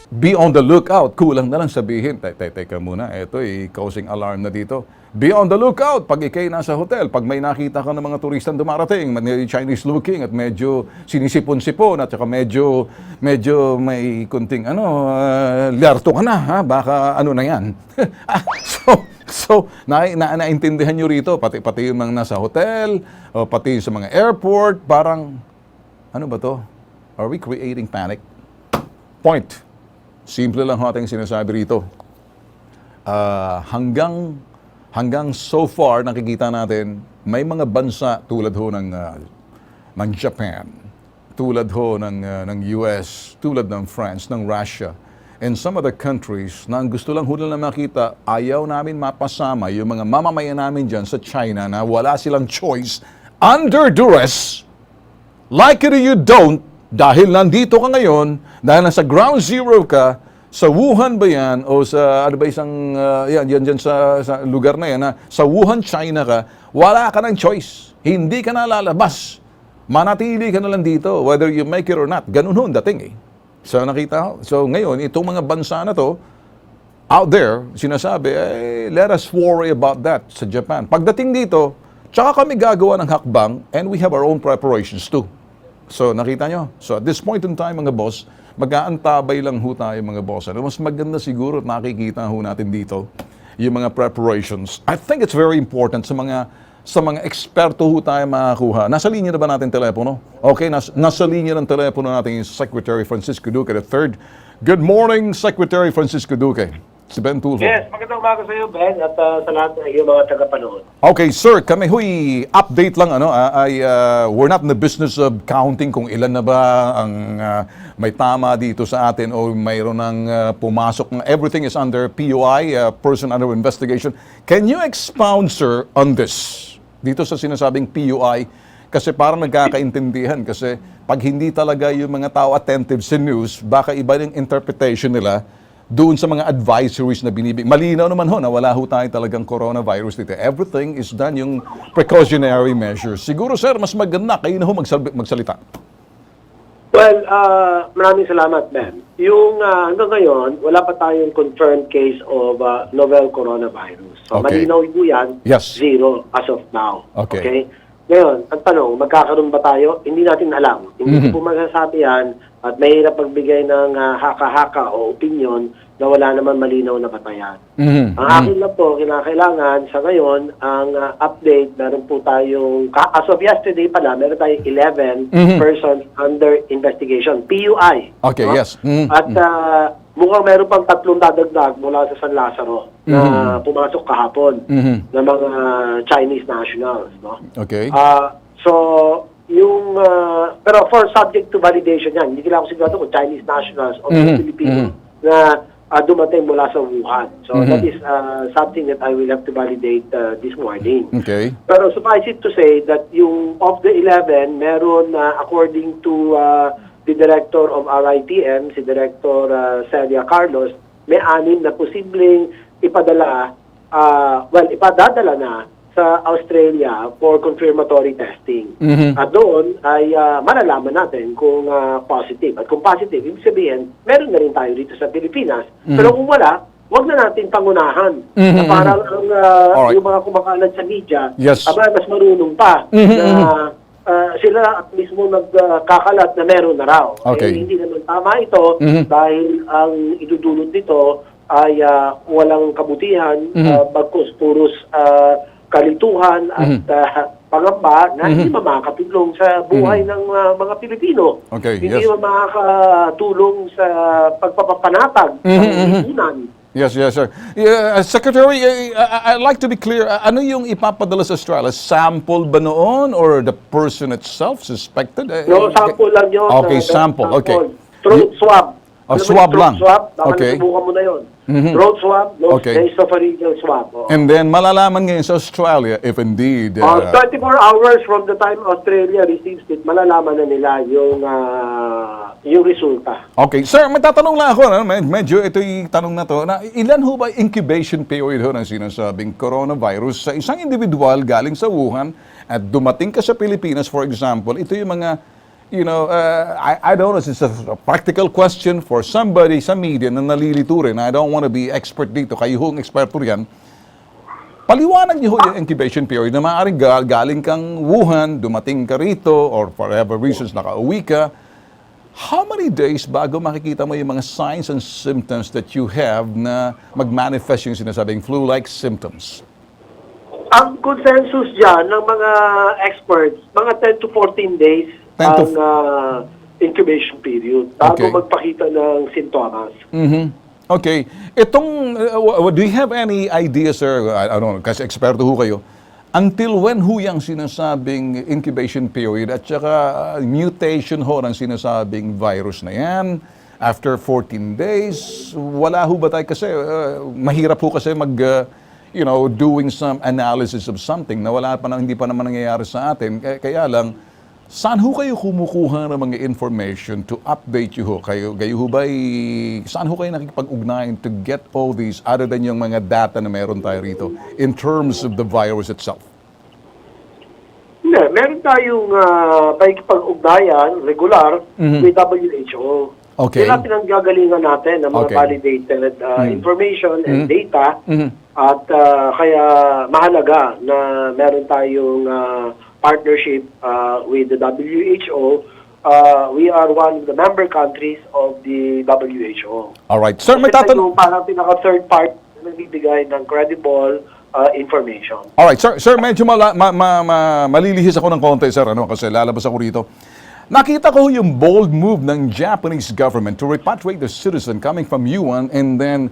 Be on the lookout. Kulang na lang sabihin, teka muna, ito causing alarm na dito. Be on the lookout pag ikay nasa hotel. Pag may nakita ka ng mga turistang dumarating, Chinese looking at medyo sinisipon-sipon at saka medyo may kunting liarto ka na, ha? Baka ano na yan. So naintindihan nyo rito, pati yung mga nasa hotel, o pati sa mga airport, parang, ano ba to? Are we creating panic? Point. Simple lang ating sinasabi rito. Hanggang so far, nakikita natin, may mga bansa tulad ho ng Japan, tulad ho ng US, tulad ng France, ng Russia, and some other countries na ang gusto lang ho na makita, ayaw namin mapasama yung mga mamamayan namin dyan sa China na wala silang choice, under duress, like it or you don't, dahil nandito ka ngayon, dahil nasa ground zero ka, sa Wuhan ba yan, o sa, ano ba isang, yan dyan sa lugar na yan, sa Wuhan, China ka, wala ka ng choice. Hindi ka na lalabas. Manatili ka na lang dito, whether you make it or not. Ganun ho, dating So nakita ho. So ngayon, itong mga bansa na to, out there, sinasabi, let us worry about that sa Japan. Pagdating dito, tsaka kami gagawa ng hakbang, and we have our own preparations too. So, nakita nyo? So, at this point in time, mga boss, mag-aantabay lang ho tayo, mga boss. Mas maganda siguro at nakikita ho natin dito yung mga preparations. I think it's very important sa mga eksperto ho tayo makakuha. Nasa linya na ba natin telepono? Okay, nasa linya ng telepono natin yung Secretary Francisco Duque III. Good morning, Secretary Francisco Duque. Si Ben Tulfo. Yes, magandang umaga sa iyo, Ben, at sa lahat ng iyong mga tagapanood. Okay, sir, kami huy update lang we're not in the business of counting kung ilan na ba ang may tama dito sa atin o mayroon ng pumasok. Everything is under POI, person under investigation. Can you expound, sir, on this? Dito sa sinasabing POI, kasi parang nagkakaintindihan kasi pag hindi talaga yung mga tao attentive sa news, baka iba yung interpretation nila doon sa mga advisories na binibig. Malinaw naman ho na wala ho tayo talagang coronavirus dito. Everything is done yung precautionary measures. Siguro, sir, mas maganda kayo na ho magsalita. Well, maraming salamat, Ben. Yung hanggang ngayon, wala pa tayong confirmed case of novel coronavirus. So, Okay. malinaw po yan, Yes. zero as of now. Okay. Ngayon, ang tanong, magkakaroon ba tayo? Hindi natin alam. Hindi ko po masasabi yan at mahirap pagbigay ng haka-haka o opinion na wala naman malinaw na batayan. Ang akin na po, kinakailangan sa ngayon, ang update, meron po tayong, as of yesterday pala, meron tayong 11 persons under investigation, PUI. Okay, no? yes. At mukhang meron pang 3 dadagdag mula sa San Lazaro na pumasok kahapon ng mga Chinese nationals. No? Okay. So, yung, pero for subject to validation yan, hindi lang ako sigurado kung Chinese nationals o Filipino na dumating mula sa Wuhan. So, that is something that I will have to validate this morning. Okay. Pero suffice it to say that yung of the 11, meron according to the director of RITM, si Director Celia Carlos, may 6 na posibleng ipadala, ipadadala na sa Australia for confirmatory testing. At doon ay malalaman natin kung positive. At kung positive, ibig sabihin, meron na rin tayo dito sa Pilipinas. Pero kung wala, wag na natin pangunahan. Na parang yung mga kumakalat sa media, Yes. mas marunong pa na sila at mismo nagkakalat na meron na raw. Okay. Hindi naman tama ito dahil ang idudulot nito ay walang kabutihan, bagkus puros kalituhan at pangamba na hindi makakatulong sa buhay ng mga Pilipino. Okay, Hindi yes. makakatulong sa pagpapapanatag ng lipunan. Yes, sir. Secretary, I'd like to be clear. Ano yung ipapadala sa Australia? Sample ba noon or the person itself suspected? No, sample lang yun. Okay, sample. Okay. Throat swab. Swab lang. Swab, Okay. Subukan mo na yun. Throat swab, Okay. nasopharyngeal swab. And then malalaman ngayon sa Australia if indeed 24 hours from the time Australia receives it, malalaman na nila yung resulta. Okay, sir, may tatanong lang ako, medyo ito yung tanong na to, na ilan ho ba incubation period ho ng sinasabing coronavirus sa isang individual galing sa Wuhan at dumating ka sa Pilipinas, for example, ito yung mga I don't know, it's a practical question for somebody sa media na nalilito rin. I don't want to be expert dito. Kayo hong eksperto riyan. Paliwanag niyo ho yung incubation period na maaaring galing kang Wuhan, dumating ka rito, or for whatever reasons nakauwi ka. How many days bago makikita mo yung mga signs and symptoms that you have na mag-manifest yung sinasabing flu-like symptoms? Ang consensus dyan ng mga experts, mga 10 to 14 days ang incubation period bago magpakita ng sintomas. Okay. Itong, do you have any idea, sir, I don't know, kasi eksperto ho kayo, until when ho yung sinasabing incubation period at saka mutation ho ng sinasabing virus na yan? After 14 days, wala ho ba tayo kasi, mahirap ho kasi doing some analysis of something na hindi pa naman nangyayari sa atin. Kaya lang, saan ho kayo kumukuha ng mga information to update you ho? Kayo ho ba, saan ho kayo nakikipag-ugnayan to get all these other than yung mga data na meron tayo rito in terms of the virus itself? Meron tayong nakikipag-ugnayan regular with WHO. Okay. Sila pinanggagalingan natin ng mga validated information and data at kaya mahalaga na meron tayong partnership with the WHO. We are one of the member countries of the WHO. All right. Sir, may tatanong. Parang pinaka-third part na nagbibigay ng credible information. All right. Sir, medyo malilihis ako ng konti, sir, kasi lalabas ako rito. Nakita ko yung bold move ng Japanese government to repatriate the citizen coming from Yuan and then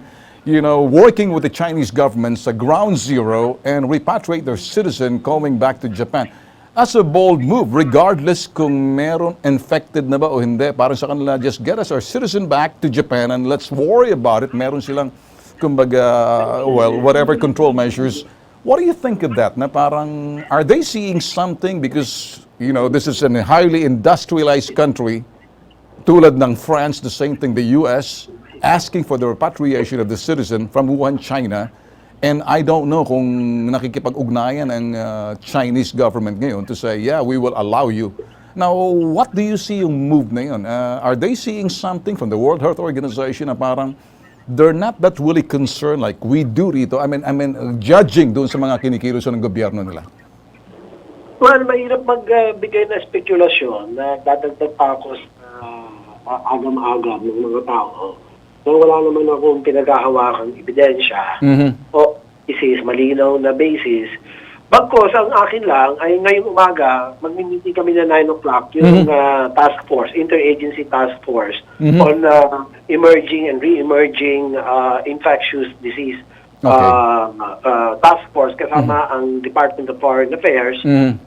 working with the Chinese government sa ground zero and repatriate their citizen coming back to Japan. That's a bold move, regardless kung meron infected na ba o hindi. Parang sa kanila, just get us our citizen back to Japan and let's worry about it. Meron silang, kumbaga, whatever control measures. What do you think of that? Na parang, are they seeing something? Because, this is a highly industrialized country, tulad ng France, the same thing, the US, asking for the repatriation of the citizen from Wuhan, China. And I don't know kung nakikipag-ugnayan ang Chinese government ngayon to say, yeah, we will allow you. Now, what do you see yung move na yun? Are they seeing something from the World Health Organization na parang they're not that really concerned like we do rito? I mean, judging doon sa mga kinikilos ng gobyerno nila. Well, mahirap magbigay na spekulasyon na dadagdag pa ako sa agam-agam ng mga tao. So, wala naman akong pinaghahawakan ebidensya o isis malinaw na basis. Bagkos, ang akin lang ay ngayong umaga, magmimiti kami na 9 o'clock yung task force, interagency task force on emerging and re-emerging infectious disease task force kasama ang Department of Foreign Affairs,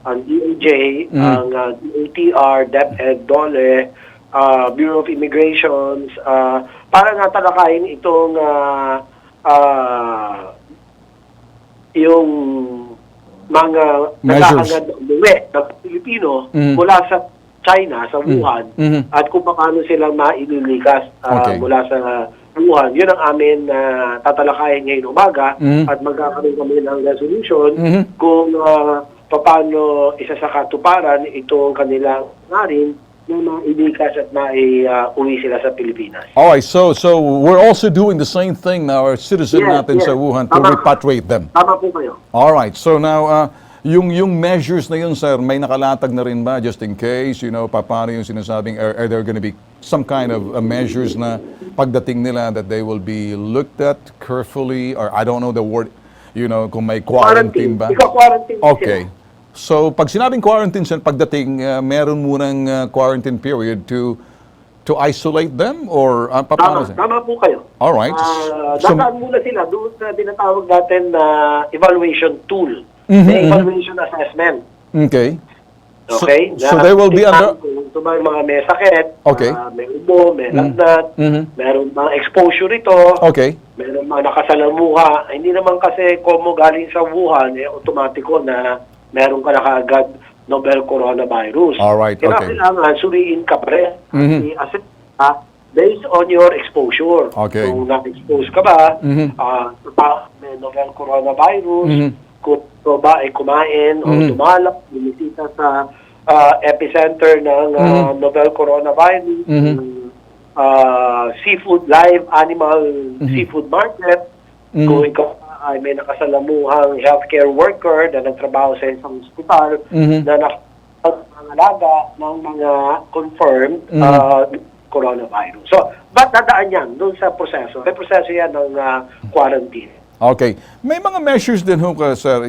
ang DOJ, ang DOTR, DepEd, DOLE, Bureau of Immigrations, para natalakayin itong yung mga nag-aangad na umuwi ng Pilipino mula sa China, sa Wuhan, at kung paano silang maililikas mula sa Wuhan. Yun ang amin tatalakayin ngayong umaga at magkakaroon kami ng resolution kung paano isa sa katuparan itong kanilang ngarin na mailikas at maiuwi sila sa Pilipinas. Alright, so we're also doing the same thing now, our citizen natin sa Wuhan to repatriate them. Tama po kayo. Alright, so now, yung measures na yun, sir, may nakalatag na rin ba just in case, paano yung sinasabing, are there going to be some kind of measures na pagdating nila that they will be looked at carefully, or I don't know the word, kung may quarantine ba? Ika-quarantine okay. Sila. So, pag sinabing quarantine, pagdating, meron munang quarantine period to isolate them or paano? Tama po kayo. All right. Dadaan muna sila doon sa tinatawag natin na evaluation tool, evaluation assessment. Okay. Okay? So they will be under... Ito ba yung mga may sakit, may ubo, may lagnat, meron mga exposure ito, meron mga nakasalamuha. Hindi naman kasi kung galing sa Wuhan, automatiko na meron ka na kaagad novel coronavirus. Alright, okay. Kailangan suriin ka pa rin. I-assess ka based on your exposure. Okay. Kung na-expose ka ba, may novel coronavirus, kung ba ay kumain o tumalak, bumisita sa epicenter ng novel coronavirus, seafood, live animal seafood market. Kung ikaw ay may nakasalamuhang healthcare worker na nagtrabaho sa isang hospital na nakangalaga ng mga confirmed coronavirus. So, ba't dadaan yan doon sa proseso? May proseso yan ng quarantine. Okay. May mga measures din ho ka, sir,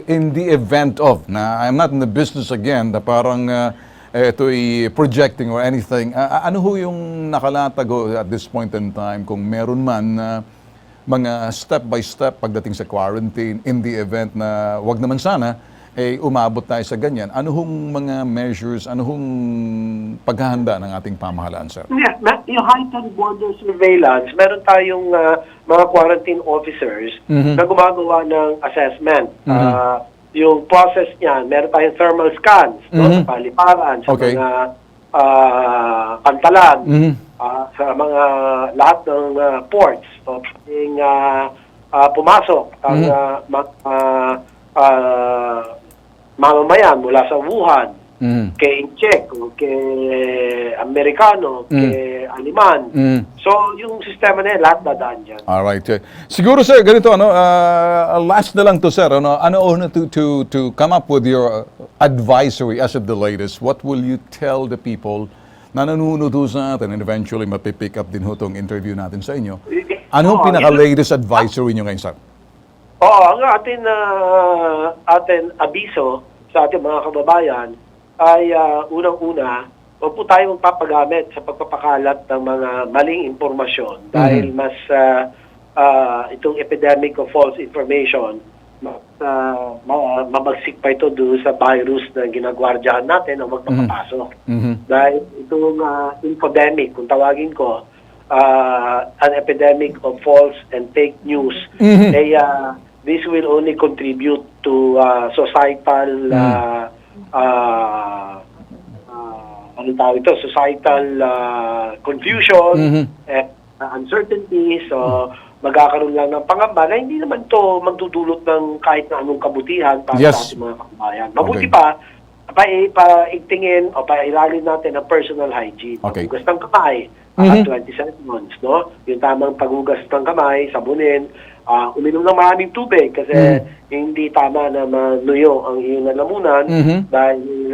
in the event of, na I'm not in the business again, na parang ito'y projecting or anything. Ano ho yung nakalatag ho at this point in time kung meron man mga step-by-step pagdating sa quarantine in the event na wag naman sana, umabot tayo sa ganyan. Ano hong mga measures, ano hong paghahanda ng ating pamahalaan, sir? Yeah, yung heightened border surveillance, meron tayong mga quarantine officers na gumagawa ng assessment. Yung process niyan, meron tayong thermal scans sa paliparan, sa mga pantalan, sa mga lahat ng ports. So, pumasok ang mamamayan mula sa Wuhan, kay Czech, kay Amerikano, kay Aliman. So, yung sistema na yan, lahat dadaan dyan. Alright. Siguro, sir, ganito, last na lang to, sir. To come up with your advisory as of the latest, what will you tell the people na nanonood sa atin and eventually mapipick up din ho itong interview natin sa inyo? Ano ang pinaka-latest advisory nyo ngayon, sir? Ang atin abiso sa ating mga kababayan ay unang-una, huwag po tayo magpapagamit sa pagpapakalat ng mga maling impormasyon dahil mas itong epidemic of false information, mabagsik pa ito doon sa virus na ginagwardyahan natin o magpapapasok. Dahil itong infodemic, kung tawagin ko, an epidemic of false and fake news, this will only contribute to societal societal confusion and uncertainty. So magkakaroon lang ng pangamba na hindi naman to magdudulot ng kahit na anong kabutihan para sa ating mga kababayan. Mabuti pa paigtingin o pairalin natin ang personal hygiene. Paghugas ng kamay, 20 seconds, no? Yung tamang paghugas ng kamay, sabunin, uminom ng maraming tubig kasi hindi tama na manuyo ang iyong lalamunan dahil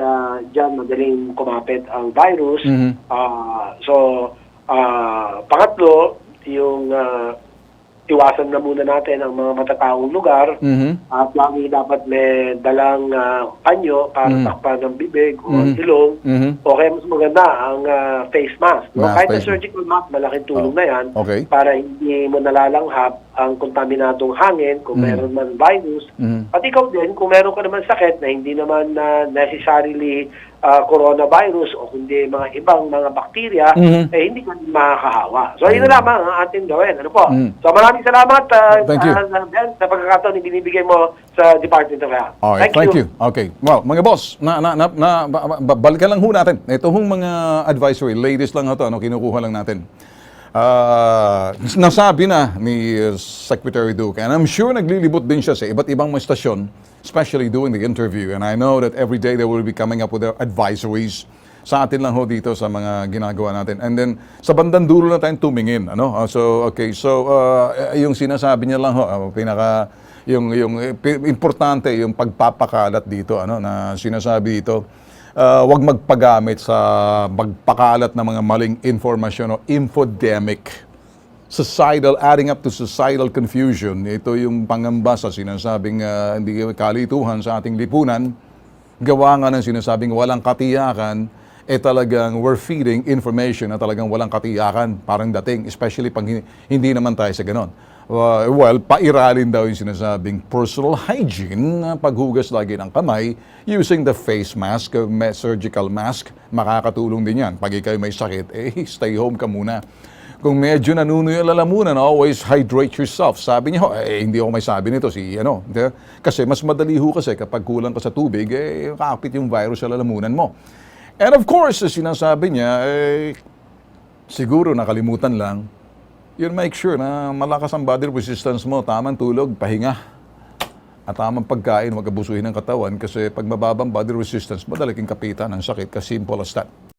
dyan madaling kumapit ang virus. Pangatlo, yung iwasan na muna natin ang mga matataong lugar at lagi dapat may dalang panyo para takpan ng bibig o ilong o kaya mas maganda ang face mask. No? Kahit na surgical mask, malaking tulong na yan para hindi mo nalalanghap ang kontaminadong hangin kung meron man virus. At ikaw din, kung meron ka naman sakit na hindi naman necessarily coronavirus o kundi mga ibang mga bakterya, hindi ka makakahawa. So, yun na lamang ang ating gawin. Ano po? So, maraming salamat Thank you. Ben, sa pagkakataon na binibigay mo sa Department of Health. Alright, thank you. Okay. Well, mga boss, balikan lang ho natin. Ito hong mga advisory, ladies lang ito, kinukuha lang natin. Nasabi na ni Secretary Duque, and I'm sure naglilibot din siya sa iba't ibang mga stasyon, especially doing the interview. And I know that every day they will be coming up with their advisories sa atin lang ho dito sa mga ginagawa natin. And then, sa bandang dulo na tayong tumingin. Yung sinasabi niya lang ho, yung importante, yung pagpapakalat dito, na sinasabi dito, wag magpagamit sa magpakalat ng mga maling informasyon o infodemic. Adding up to societal confusion. Ito yung pangamba sa sinasabing hindi kalituhan sa ating lipunan. Gawa nga ng sinasabing walang katiyakan, talagang we're feeding information na talagang walang katiyakan, parang dating, especially pag hindi naman tayo sa ganon. Pairalin daw yung sinasabing personal hygiene, paghugas lagi ng kamay, using the face mask, surgical mask, makakatulong din yan. Pag ikaw may sakit, stay home ka muna. Kung medyo nanunoy ang lalamunan, always hydrate yourself. Sabi niya, hindi ako may sabi nito, kasi mas madali ho kasi kapag kulang ka sa tubig, kakapit yung virus sa lalamunan mo. And of course, sinasabi niya, siguro nakalimutan lang, make sure na malakas ang body resistance mo, tamang tulog, pahinga. at tamang pagkain, huwag abusuhin ng katawan kasi pag mababang body resistance, madali kang kapitan ng sakit. Kasi simple as that.